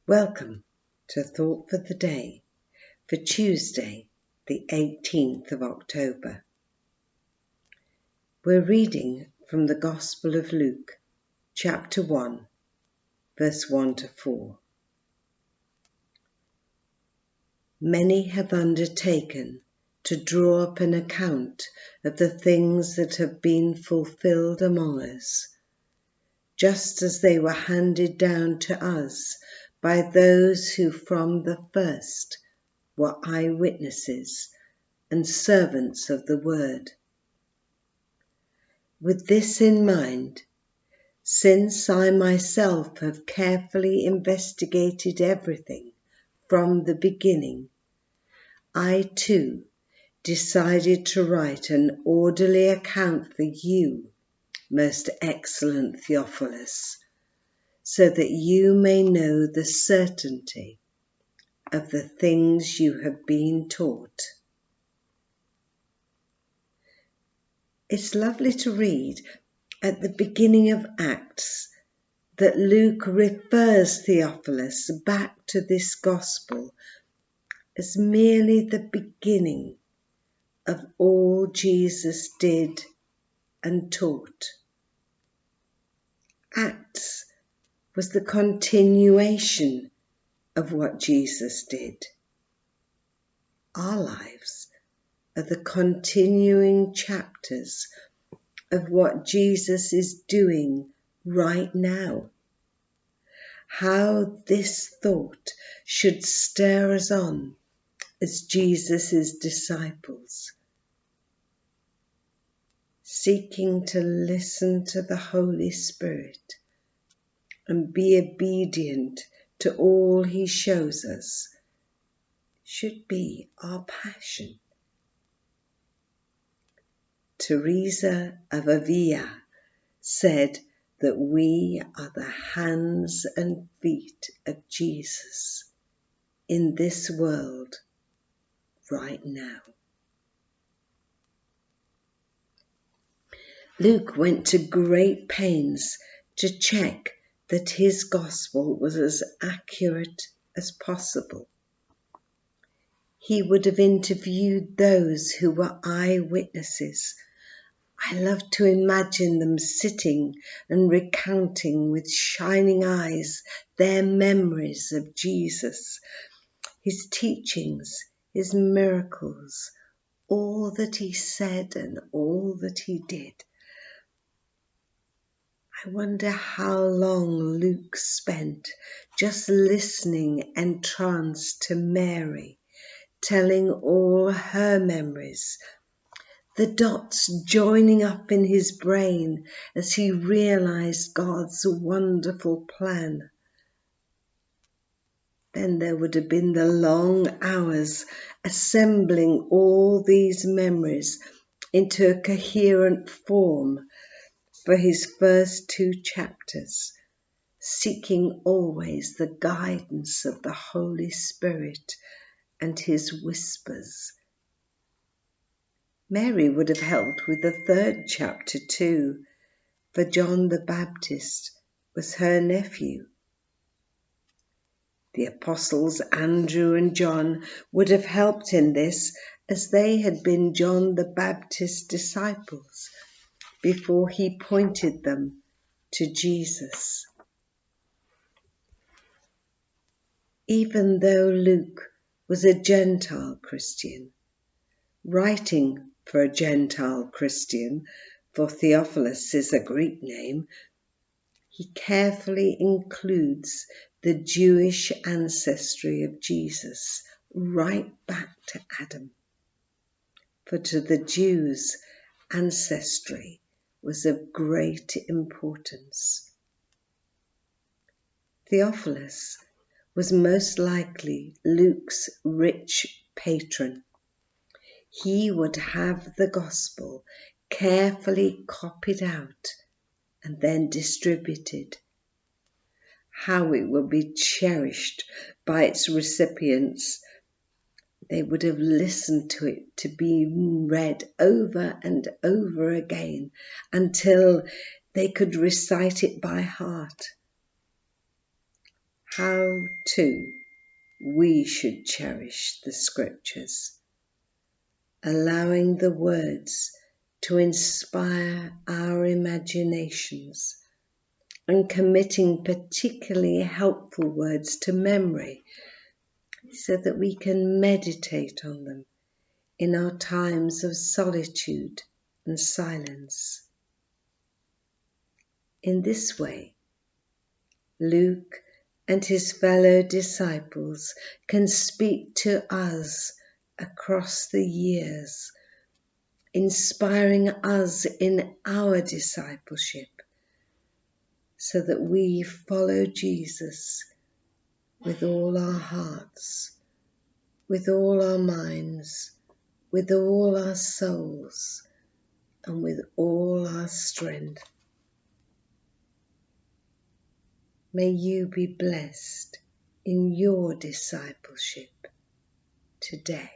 Welcome to Thought for the Day for Tuesday, the 18th of October. We're reading from the Gospel of Luke, chapter 1, verse 1 to 4. Many have undertaken to draw up an account of the things that have been fulfilled among us, just as they were handed down to us by those who from the first were eyewitnesses and servants of the word. With this in mind, since I myself have carefully investigated everything from the beginning, I too decided to write an orderly account for you, most excellent Theophilus, so that you may know the certainty of the things you have been taught. It's lovely to read at the beginning of Acts that Luke refers Theophilus back to this gospel as merely the beginning of all Jesus did and taught. Acts was the continuation of what Jesus did. Our lives are the continuing chapters of what Jesus is doing right now. How this thought should stir us on as Jesus' disciples, seeking to listen to the Holy Spirit and be obedient to all He shows us, should be our passion. Teresa of Avila said that we are the hands and feet of Jesus in this world right now. Luke went to great pains to check that his gospel was as accurate as possible. He would have interviewed those who were eyewitnesses. I love to imagine them sitting and recounting with shining eyes their memories of Jesus, his teachings, his miracles, all that he said and all that he did. I wonder how long Luke spent just listening entranced to Mary, telling all her memories, the dots joining up in his brain as he realized God's wonderful plan. Then there would have been the long hours assembling all these memories into a coherent form for his first 2 chapters, seeking always the guidance of the Holy Spirit and his whispers. Mary would have helped with the 3rd chapter too, for John the Baptist was her nephew. The apostles Andrew and John would have helped in this, as they had been John the Baptist's disciples before he pointed them to Jesus. Even though Luke was a Gentile Christian, writing for a Gentile Christian, for Theophilus is a Greek name, he carefully includes the Jewish ancestry of Jesus right back to Adam. For to the Jews, ancestry was of great importance. Theophilus was most likely Luke's rich patron. He would have the gospel carefully copied out and then distributed. How it will be cherished by its recipients. They would have listened to it to be read over and over again until they could recite it by heart. how too we should cherish the scriptures, allowing the words to inspire our imaginations and committing particularly helpful words to memory so that we can meditate on them in our times of solitude and silence. In this way, Luke and his fellow disciples can speak to us across the years, inspiring us in our discipleship so that we follow Jesus with all our hearts, with all our minds, with all our souls, and with all our strength. May you be blessed in your discipleship today.